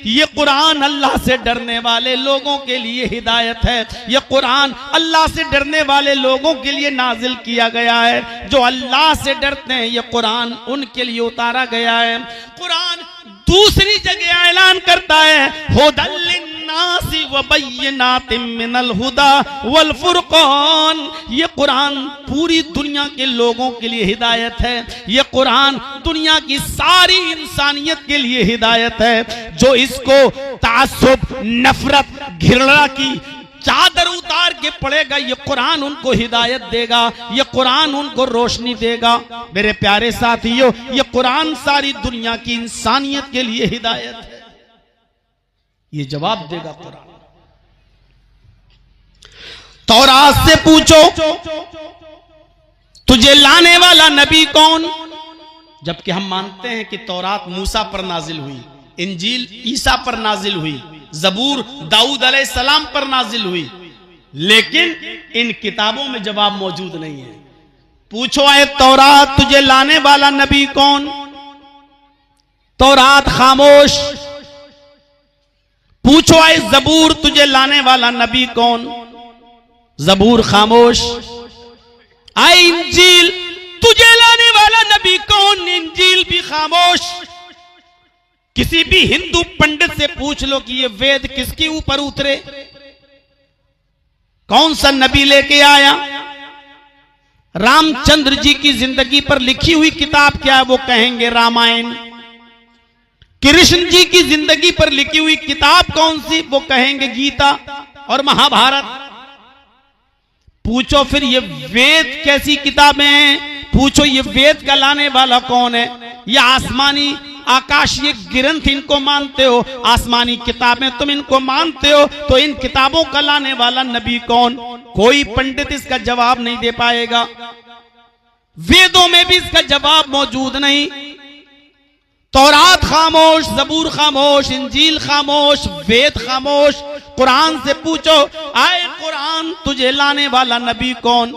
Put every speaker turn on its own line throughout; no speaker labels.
ये कुरान अल्लाह से डरने वाले लोगों के लिए हिदायत है। ये कुरान अल्लाह से डरने वाले लोगों के लिए नाजिल किया गया है। जो अल्लाह से डरते हैं ये कुरान उनके लिए उतारा गया है। कुरान दूसरी जगह ऐलान करता है हुदल लिन्नासी व बय्यिनातिम मिनल हुदा वल फुरकान। ये कुरान पूरी दुनिया के लोगों के लिए हिदायत है। ये कुरान दुनिया की सारी इंसानियत के लिए हिदायत है। जो इसको तासुब, नफरत, घृणा की चादर उतार के पड़ेगा, ये कुरान उनको हिदायत देगा, ये कुरान उनको रोशनी देगा। मेरे प्यारे साथियों, ये कुरान सारी दुनिया की इंसानियत के लिए हिदायत है। ये जवाब देगा कुरान। तौरात से पूछो तुझे लाने वाला नबी कौन? जबकि हम मानते हैं कि तौरात मूसा पर नाजिल हुई, इंजील ईसा पर नाजिल हुई, जबूर दाऊद अलैहिस्सलाम पर नाजिल हुई, लेकिन इन किताबों में जवाब मौजूद नहीं है। पूछो आए तौरात तुझे लाने वाला नबी कौन? तौरात खामोश। पूछो आए जबूर तुझे लाने वाला नबी कौन? जबूर खामोश। आए इंजील तुझे लाने वाला नबी कौन? इंजील भी खामोश। किसी भी हिंदू पंडित से पूछ लो कि ये वेद किसके ऊपर उतरे, कौन सा नबी लेके आया? रामचंद्र जी की जिंदगी पर लिखी हुई किताब क्या है? वो कहेंगे रामायण। कृष्ण जी की जिंदगी पर लिखी हुई किताब कौन सी? वो कहेंगे गीता और महाभारत। पूछो फिर ये वेद कैसी किताबें हैं? पूछो ये वेद का लाने वाला कौन है? ये आसमानी आकाशीय ग्रंथ इनको मानते हो, आसमानी किताबें तुम इनको मानते हो, तो इन किताबों का लाने वाला नबी कौन? कोई पंडित इसका जवाब नहीं दे पाएगा। वेदों में भी इसका जवाब मौजूद नहीं। तौरात खामोश, जबूर खामोश, इंजील खामोश, वेद खामोश। कुरान से पूछो आए कुरान तुझे लाने वाला नबी कौन?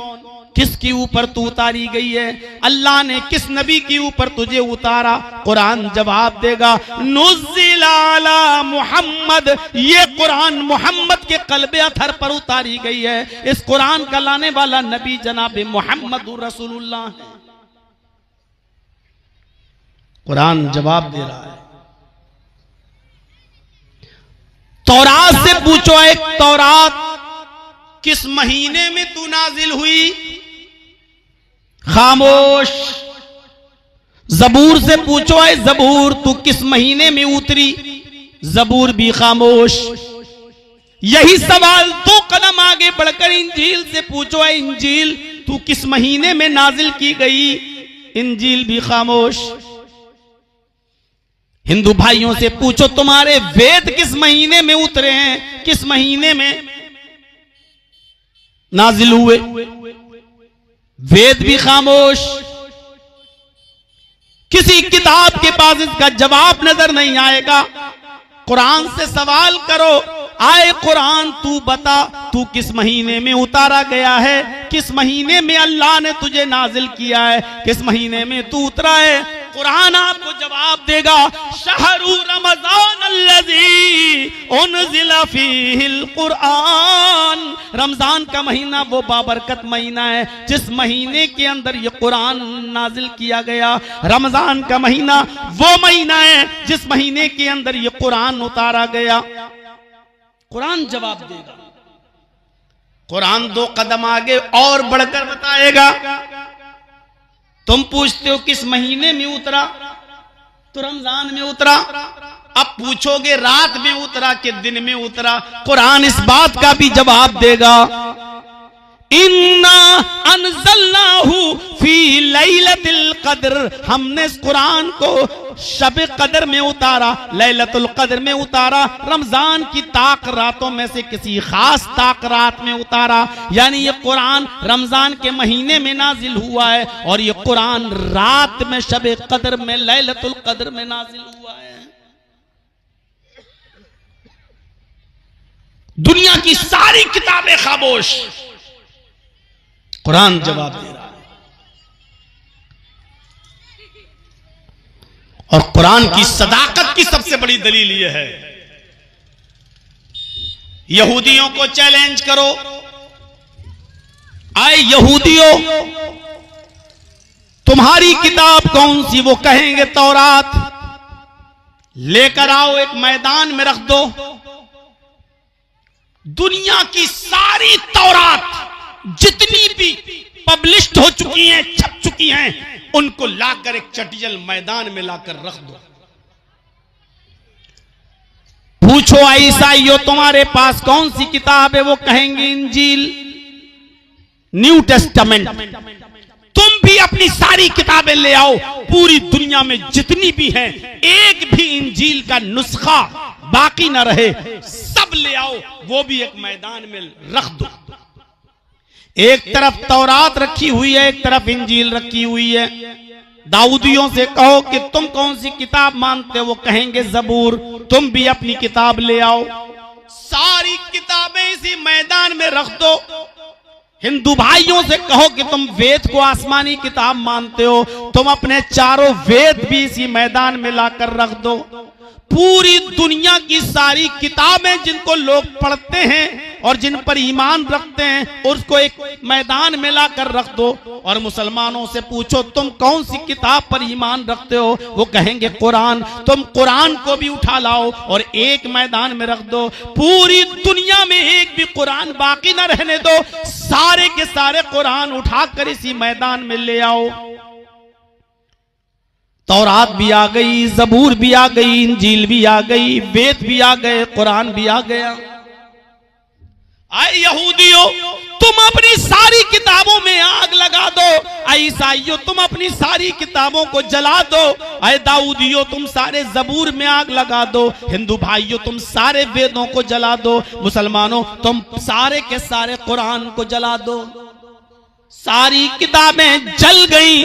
किसके ऊपर तू उतारी गई है? अल्लाह ने किस नबी के ऊपर तुझे उतारा? कुरान जवाब देगा नुज़्ज़िल अला मुहम्मद। ये कुरान मोहम्मद के कल्बे अथर पर उतारी गई है। इस कुरान का लाने वाला नबी जनाब मोहम्मद रसूलुल्लाह है। कुरान जवाब दे रहा है। तौरात से पूछो एक तौरात किस महीने में तू नाजिल हुई? खामोश। जबूर से पूछो है जबूर तू किस महीने में उतरी? जबूर भी खामोश। यही सवाल दो कदम आगे बढ़कर इंजील से पूछो है इंजील तू किस महीने में नाजिल की गई? इंजील भी खामोश। हिंदू भाइयों से पूछो तुम्हारे वेद किस महीने में उतरे हैं? किस महीने में नाजिल हुए? वेद भी खामोश। किसी किताब के पास इसका जवाब नजर नहीं आएगा। कुरान से सवाल करो आए कुरान तू बता तू किस महीने में उतारा गया है? किस महीने में अल्लाह ने तुझे नाजिल किया है? किस महीने में तू उतरा है? कुरान आपको जवाब देगा शहरु रमजान अल्लज़ी उनज़िला फ़ीहिल कुरान। रमजान का महीना वो बाबरकत महीना है जिस महीने के अंदर ये कुरान नाजिल किया गया। रमजान का महीना वो महीना है जिस महीने के अंदर ये कुरान उतारा गया। कुरान जवाब देगा। कुरान दो कदम आगे और बढ़कर बताएगा। तुम पूछते हो किस महीने में उतरा? तो रमजान में उतरा। अब पूछोगे रात में उतरा कि दिन में उतरा? कुरान इस बात का भी जवाब देगा इन्ना अनज़लनाहु फी लैलतिल क़द्र। हमने इस कुरान को शब कदर में उतारा, लैलतुल कदर में उतारा। रमजान की ताक रातों में से किसी खास ताक रात में उतारा। यानी ये कुरान रमजान के महीने में नाजिल हुआ है और ये कुरान रात में शब कदर में लैलतुल कदर में नाजिल हुआ है। दुनिया की सारी किताबें खामोश, कुरान जवाब दे रहा है। और कुरान की सदाकत की सबसे बड़ी दलील यह है यहूदियों को चैलेंज करो, आए यहूदियों तुम्हारी किताब कौन सी? वो कहेंगे तौरात। लेकर आओ, एक मैदान में रख दो, दुनिया की सारी तौरात जितनी भी पब्लिश्ड हो चुकी हैं, छप चुकी हैं, उनको लाकर एक चटियल मैदान में लाकर रख दो। पूछो ईसाइयों तुम्हारे पास कौन सी किताब है? वो कहेंगे इंजील, न्यू टेस्टामेंट। तुम भी अपनी सारी किताबें ले आओ, पूरी दुनिया में जितनी भी हैं, एक भी इंजील का नुस्खा बाकी ना रहे, सब ले आओ, वो भी एक मैदान में रख दो। एक तरफ तौरात रखी हुई है, एक तरफ इंजील रखी हुई है। दाऊदियों से कहो कि तुम कौन सी किताब मानते हो? वो कहेंगे जबूर। तुम भी अपनी किताब ले आओ, सारी किताबें इसी मैदान में रख दो। हिंदू भाइयों से कहो कि तुम वेद को आसमानी किताब मानते हो, तुम अपने चारों वेद भी इसी मैदान में लाकर रख दो। पूरी दुनिया की सारी किताबें जिनको लोग पढ़ते हैं और जिन पर ईमान रखते हैं, उसको एक मैदान में लाकर रख दो। और मुसलमानों से पूछो तुम कौन सी किताब पर ईमान रखते हो? वो कहेंगे कुरान। तुम कुरान को भी उठा लाओ और एक मैदान में रख दो। पूरी दुनिया में एक भी कुरान बाकी ना रहने दो, सारे के सारे कुरान उठाकर इसी मैदान में ले आओ। तौरात भी आ गई, जबूर भी आ गई, इंजील भी आ गई, वेद भी आ गए, कुरान भी आ गया। आए यहूदियों तुम अपनी सारी किताबों में आग लगा दो, ईसाइयों तुम अपनी सारी किताबों को जला दो, आए दाऊदियों तुम सारे जबूर में आग लगा दो, हिंदू भाइयों तुम सारे वेदों को जला दो, मुसलमानों तुम सारे के सारे कुरान को जला दो। सारी किताबें जल गई,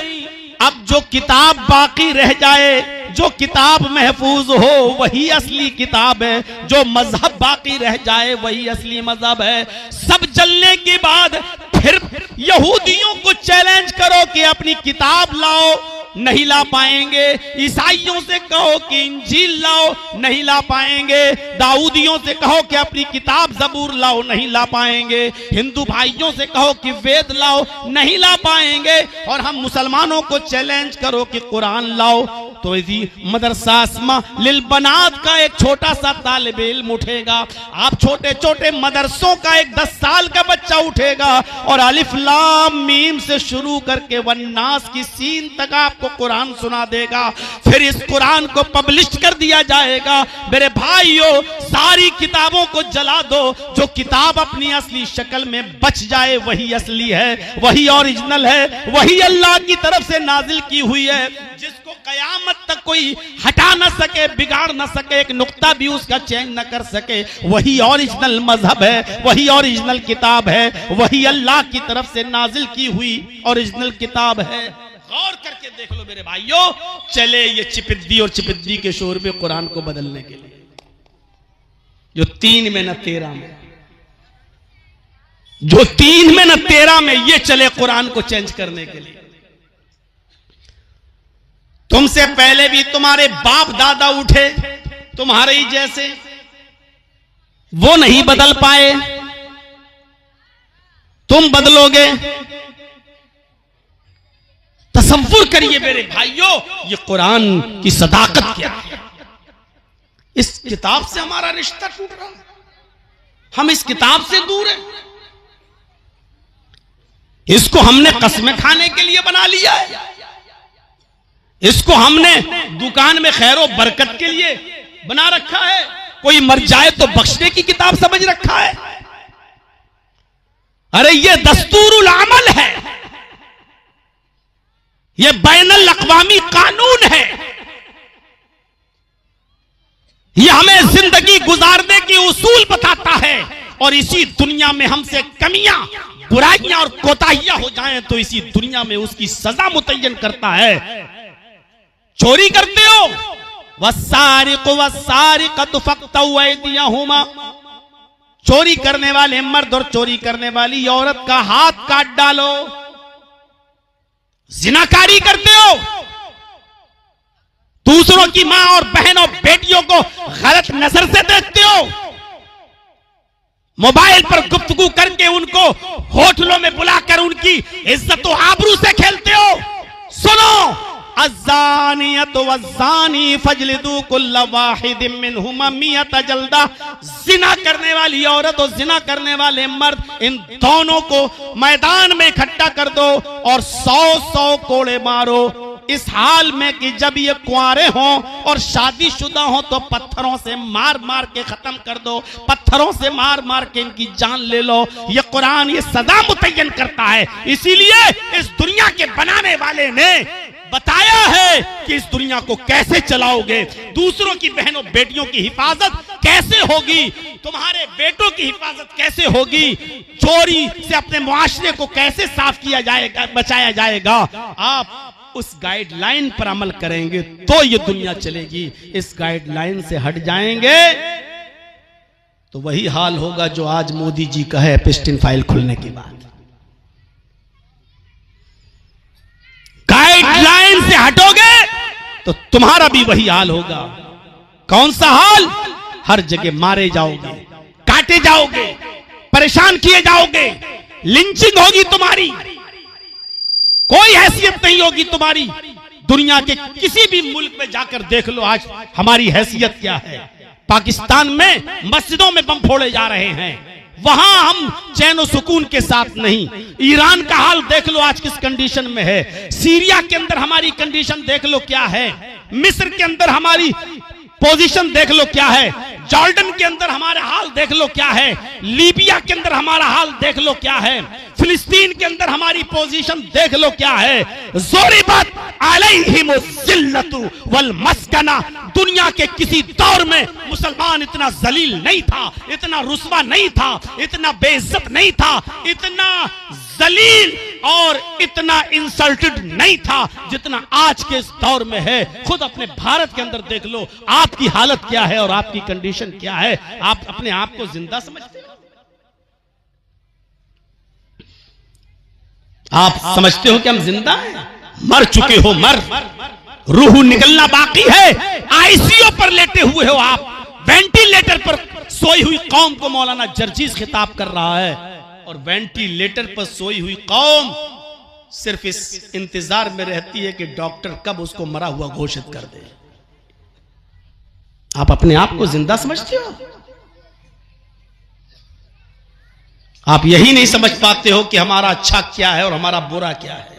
अब जो किताब बाकी रह जाए, जो किताब महफूज हो वही असली किताब है, जो मजहब बाकी रह जाए वही असली मजहब है। सब जलने के बाद फिर यहूदियों को चैलेंज करो कि अपनी किताब लाओ, नहीं ला पाएंगे। ईसाइयों से कहो कि इंजील लाओ, नहीं ला पाएंगे। दाऊदियों से कहो कि अपनी किताब जबूर लाओ, नहीं ला पाएंगे। हिंदू भाइयों से कहो कि वेद लाओ, नहीं ला पाएंगे। और हम मुसलमानों को चैलेंज करो कि कुरान लाओ, तो इसी मदरसा अस्मा लिल बनात का एक छोटा सा तालिब इल्म उठेगा, आप छोटे छोटे मदरसों का एक 10 साल का बच्चा उठेगा और अलिफ लाम मीम से शुरू करके वन्नास की सीन तक आपको कुरान सुना देगा। फिर इस कुरान को पब्लिश कर दिया जाएगा। मेरे भाइयों सारी किताबों को जला दो, जो किताब अपनी असली शक्ल में बच जाए वही असली है, वही ओरिजिनल है, वही अल्लाह की तरफ से नाजिल की हुई है, जिसको कयामत तक कोई हटा ना सके, बिगाड़ ना सके, एक नुक्ता भी उसका चेंज ना कर सके। वही ओरिजिनल मजहब है, वही ओरिजिनल किताब है, वही अल्लाह की तरफ से नाजिल की हुई ओरिजिनल किताब है। गौर करके देख लो मेरे भाइयों, चले ये चिपिद्दी और चिपिद्दी के शोर में कुरान को बदलने के लिए, जो 3 में न 13 में, जो 3 में न 13 में ये चले कुरान को चेंज करने के लिए। तुमसे पहले भी तुम्हारे बाप दादा उठे तुम्हारे ही जैसे, वो नहीं बदल पाए, तुम बदलोगे? तसव्वुर करिए मेरे भाइयों, ये कुरान की सदाकत क्या है। इस किताब से हमारा रिश्ता टूट रहा है, हम इस किताब से दूर हैं। इसको हमने कस्में खाने के लिए बना लिया है, इसको हमने दुकान में खैरो बरकत के लिए बना रखा है, कोई मर जाए तो बख्शने की किताब समझ रखा है। अरे ये दस्तूरुल अमल है, ये बैनुल अक़वामी कानून है, ये हमें जिंदगी गुजारने की उसूल बताता है। और इसी दुनिया में हमसे कमियां, बुराइयां और कोताहियां हो जाएं तो इसी दुनिया में उसकी सजा मुतय्यन करता है। चोरी करते हो, वस्सारिक़ु वस्सारिक़तु फ़क़्तऊ अयदियहुमा, चोरी करने वाले मर्द और चोरी करने वाली औरत का हाथ काट डालो। जिनाकारी करते हो, दूसरों की मां और बहन और बेटियों को गलत नजर से देखते हो, मोबाइल पर गुफ्तगू करके उनको होटलों में बुलाकर उनकी इज्जत व आबरू से खेलते हो। सुनो, अज़्ज़ानियतु वज़्ज़ानी फजलिदू कुल्ल वाहिदिम मिनहुमा मियत जल्दा। जिना करने वाली औरत और जिना करने वाले मर्द, इन दोनों को मैदान में इकट्ठा कर दो और 100 कोड़े मारो, इस हाल में कि जब ये कुंवारे हों और शादीशुदा हों तो पत्थरों से मार मार के खत्म कर दो, पत्थरों से मार मार के इनकी जान ले लो। ये कुरान ये सजा मुतय्यन करता है। इसीलिए इस दुनिया के बनाने वाले ने बताया है कि इस दुनिया को कैसे चलाओगे, दूसरों की बहनों बेटियों की हिफाजत कैसे होगी, तुम्हारे बेटों की हिफाजत कैसे होगी, चोरी से अपने मुआशरे को कैसे साफ किया जाएगा, बचाया जाएगा। आप उस गाइडलाइन पर अमल करेंगे तो ये दुनिया चलेगी। इस गाइडलाइन से हट जाएंगे तो वही हाल होगा जो आज मोदी जी का है एपिस्टिन फाइल खुलने के बाद। गाइडलाइन से हटोगे तो तुम्हारा भी वही हाल होगा। कौन सा हाल? हर जगह मारे जाओगे, काटे जाओगे, परेशान किए जाओगे, लिंचिंग होगी तुम्हारी, कोई हैसियत नहीं होगी तुम्हारी। दुनिया के किसी भी मुल्क में जाकर देख लो आज हमारी हैसियत क्या है। पाकिस्तान में मस्जिदों में बम फोड़े जा रहे हैं, वहां हम चैन और सुकून के साथ नहीं। ईरान का हाल देख लो आज किस कंडीशन में है। सीरिया के अंदर हमारी कंडीशन देख लो क्या है। मिस्र के अंदर हमारी पोजीशन देख लो क्या है। जॉर्डन के अंदर हमारा हाल देख लो क्या है। लीबिया के अंदर हमारा हाल देख लो क्या है। फिलिस्तीन के अंदर हमारी पोजीशन देख लो क्या है। ज़ुरिबत अलैहिमुज़्ज़िल्लतु वल मस्कना। दुनिया के किसी दौर में मुसलमान इतना जलील नहीं था, इतना रुस्वा नहीं था, इतना बेइज्जत नहीं था, इतना जलील और इतना इंसल्टेड नहीं था जितना आज के इस दौर में है। खुद अपने भारत के अंदर देख लो आपकी हालत क्या है और आपकी कंडीशन क्या है। आप अपने आप को जिंदा समझते हो? आप समझते हो कि हम जिंदा हैं? मर चुके हो, मर रूह निकलना बाकी है। आईसीयू पर लेटे हुए हो आप, वेंटिलेटर पर सोई हुई कौम को मौलाना जर्जीस खिताब कर रहा है। और वेंटिलेटर पर सोई हुई कौम सिर्फ इस इंतजार में रहती है कि डॉक्टर कब उसको मरा हुआ घोषित कर दे। आप अपने आप को जिंदा समझते हो? आप यही नहीं समझ पाते हो कि हमारा अच्छा क्या है और हमारा बुरा क्या है।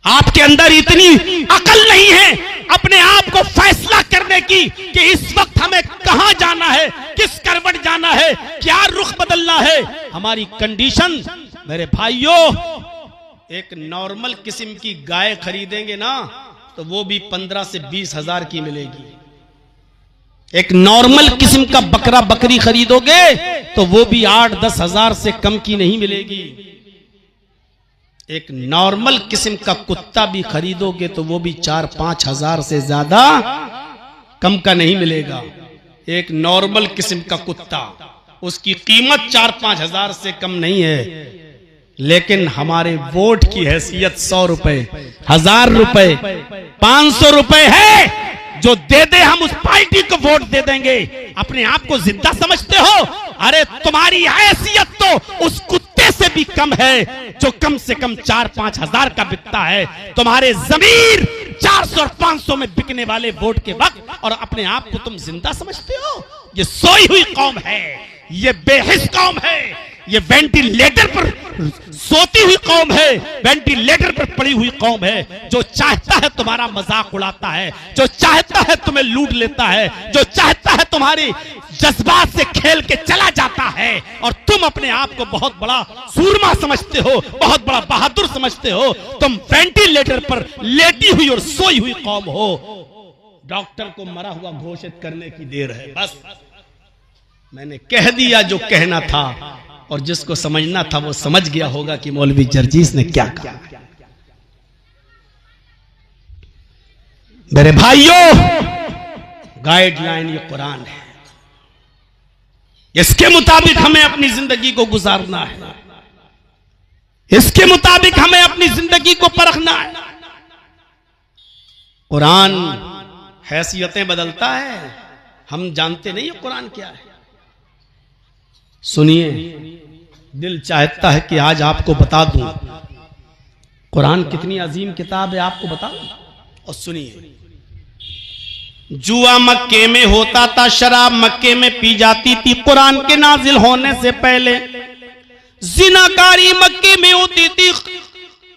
आपके अंदर इतनी अकल नहीं है अपने आप को फैसला करने की कि इस वक्त हमें कहां जाना है, किस करवट जाना है, क्या रुख बदलना है। हमारी कंडीशन मेरे भाइयों, एक नॉर्मल किस्म की गाय खरीदेंगे ना तो वो भी 15 से 20 हजार की मिलेगी। एक नॉर्मल किस्म का बकरा बकरी खरीदोगे तो वो भी 8-10 हजार से कम की नहीं मिलेगी। एक नॉर्मल किस्म का कुत्ता भी खरीदोगे तो वो भी 4-5 हजार से ज्यादा कम का नहीं मिलेगा। एक नॉर्मल किस्म का कुत्ता, उसकी कीमत 4-5 हजार से कम नहीं है। लेकिन हमारे वोट की हैसियत 100 रुपए, 1000 रुपए, 500 रुपए है। जो दे दे हम उस पार्टी को वोट दे देंगे। अपने आप को जिंदा समझते हो? अरे तुम्हारी हैसियत तो उस कुत्ते से भी कम है जो कम से कम 4-5 हजार का बिकता है। तुम्हारे जमीर 400 और 500 में बिकने वाले वोट के वक्त, और अपने आप को तुम जिंदा समझते हो? ये सोई हुई कौम है, ये बेहिस कौम है, ये वेंटिलेटर पर सोती हुई कौम है, वेंटिलेटर पर पड़ी हुई कौम है। जो चाहता है तुम्हारा मजाक उड़ाता है, जो चाहता है तुम्हें लूट लेता है, जो चाहता है तुम्हारी जज्बात से खेल के चला जाता है। और तुम अपने आप को बहुत बड़ा सूरमा समझते हो, बहुत बड़ा बहादुर समझते हो। तुम वेंटिलेटर पर लेटी हुई और सोई हुई कौम हो। डॉक्टर को मरा हुआ घोषित करने की देर है। बस मैंने कह दिया जो कहना था, और जिसको समझना था वो समझ गया होगा कि मौलवी जर्जीस ने क्या कहा। मेरे भाइयों, गाइडलाइन ये कुरान है, इसके मुताबिक हमें अपनी जिंदगी को गुजारना है, इसके मुताबिक हमें अपनी जिंदगी को परखना है। कुरान हैसियतें बदलता है, हम जानते नहीं है कुरान क्या है। सुनिए, दिल चाहता है कि आज आपको बता दूं कुरान कितनी अजीम किताब है, आपको बता दूं। और सुनिए, जुआ मक्के में होता था, शराब मक्के में पी जाती थी कुरान के नाजिल होने से पहले। जिनाकारी मक्के में होती थी,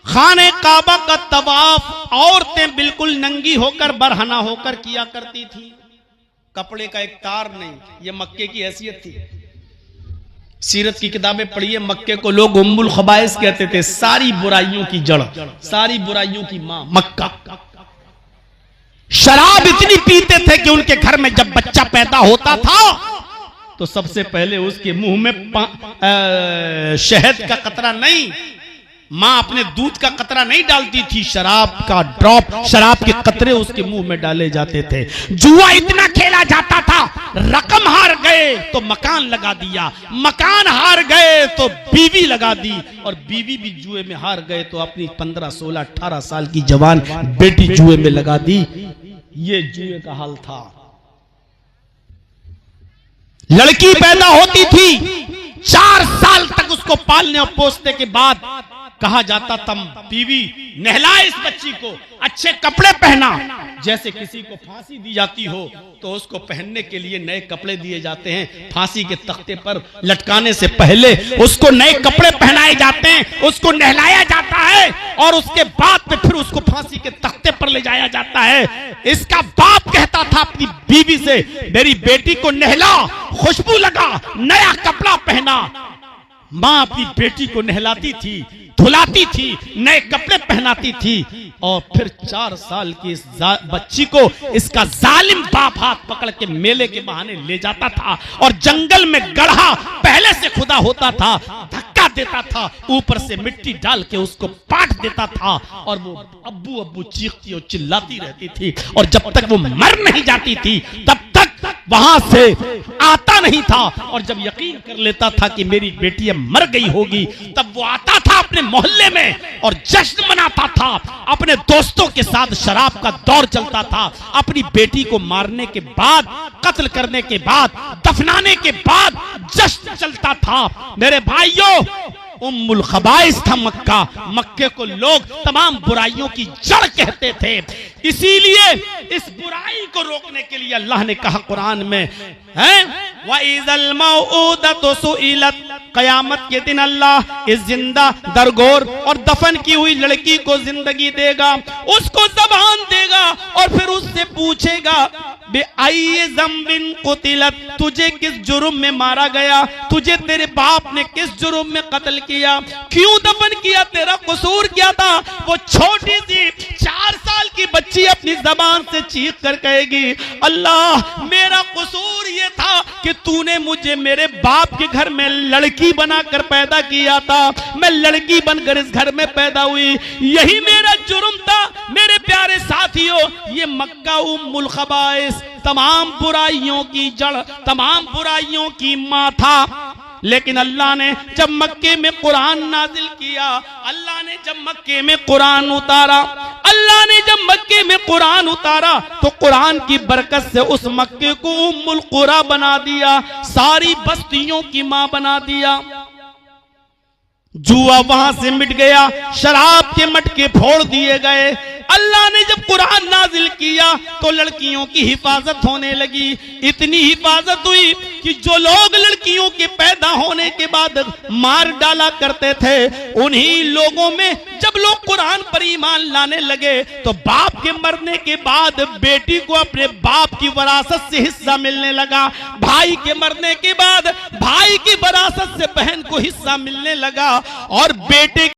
खाने काबा का तवाफ औरतें बिल्कुल नंगी होकर बरहना होकर किया करती थी, कपड़े का एक तार नहीं। ये मक्के की हैसियत थी। सीरत की किताबें पढ़िए, मक्के को लोग उम्मुल खबाइस कहते थे, सारी बुराइयों की जड़, सारी बुराइयों की मां मक्का। शराब इतनी पीते थे कि उनके घर में जब बच्चा पैदा होता था तो सबसे पहले उसके मुंह में शहद का कतरा नहीं, मां अपने दूध का कतरा नहीं डालती थी, शराब का ड्रॉप, शराब के कतरे उसके मुंह में डाले जाते थे। जुआ इतना खेला जाता था, रकम हार गए तो मकान लगा दिया, मकान हार गए तो बीवी लगा दी, और बीवी भी जुए में हार गए तो अपनी 15, 16, 18 साल की जवान बेटी जुए में लगा दी। ये जुए का हाल था। लड़की पैदा होती थी, 4 साल तक उसको पालने और पोसने के बाद कहा जाता था बीवी नहला इस बच्ची को, अच्छे कपड़े पहना। जैसे किसी को फांसी दी जाती हो तो उसको पहनने के लिए नए कपड़े दिए जाते हैं, फांसी के तख्ते पर लटकाने से पहले उसको नए कपड़े पहनाए जाते हैं, उसको नहलाया जाता है और उसके बाद में फिर उसको फांसी के तख्ते पर ले जाया जाता है। इसका बाप कहता था अपनी बीवी से, मेरी बेटी को नहला, खुशबू लगा, नया कपड़ा पहना। मां अपनी बेटी को नहलाती थी, धुलाती थी, नए कपड़े पहनाती थी, और फिर 4 साल की इस बच्ची को इसका जालिम बाप हाथ पकड़ के मेले के बहाने ले जाता था और जंगल में गड्ढा पहले से खुदा होता था, धक्का देता था, ऊपर से मिट्टी डाल के उसको पाट देता था, और वो अब्बू अब्बू चीखती और चिल्लाती रहती थी, और जब तक वो मर नहीं जाती थी तब तक वहां से आता नहीं था। और जब यकीन कर लेता था कि मेरी बेटी मर गई होगी, तब वो आता था अपने मोहल्ले में और जश्न मनाता था, अपने दोस्तों के साथ शराब का दौर चलता था। अपनी बेटी को मारने के बाद, कत्ल करने के बाद, दफनाने के बाद जश्न चलता था। मेरे भाइयों, उम्मुल खबाइस था मक्का, मक्के को लोग तमाम बुराइयों की जड़ कहते थे। इसीलिए इस बुराई को रोकने के लिए अल्लाह ने कहा कुरान में, है वइज़ल मौऊदतु सुइलत, कयामत के दिन अल्लाह इस जिंदा, दरगोर और दफन की हुई लड़की को जिंदगी देगा, उसको ज़बान देगा और फिर उससे पूछेगा बेअय्यि ज़ंबिन कुतिलत, तुझे किस जुर्म में मारा गया, तुझे तेरे बाप ने किस जुर्म में कत्ल किया, क्यों दफन किया, तेरा कसूर क्या था। वो छोटी सी 4 साल की बच्ची अपनी जबान से चीख कर कहेगी, अल्लाह मेरा कसूर ये था कि तूने मुझे मेरे बाप के घर में लड़की बनाकर पैदा किया था, मैं लड़की बनकर इस घर में पैदा हुई, यही मेरा जुर्म था। मेरे प्यारे साथियों, ये मक्का उम्मुल खबाइस तमाम बुराइयों की जड़, तमाम बुराइयों की मां था। लेकिन अल्लाह ने जब मक्के में कुरान नाजिल किया, अल्लाह ने जब मक्के में कुरान उतारा, अल्लाह ने जब मक्के में कुरान उतारा तो कुरान की बरकत से उस मक्के को उम्मुल कुरा बना दिया, सारी बस्तियों की मां बना दिया। जुआ वहां से मिट गया, शराब के मटके फोड़ दिए गए। अल्लाह ने जब कुरान नाजिल किया तो लड़कियों की हिफाजत होने लगी। इतनी हिफाजत हुई कि जो लोग लड़कियों के पैदा होने के बाद मार डाला करते थे, उन्हीं लोगों में जब लोग कुरान पर ईमान लाने लगे तो बाप के मरने के बाद बेटी को अपने बाप की वरासत से हिस्सा मिलने लगा, भाई के मरने के बाद भाई की वरासत से बहन को हिस्सा मिलने लगा, और बेटे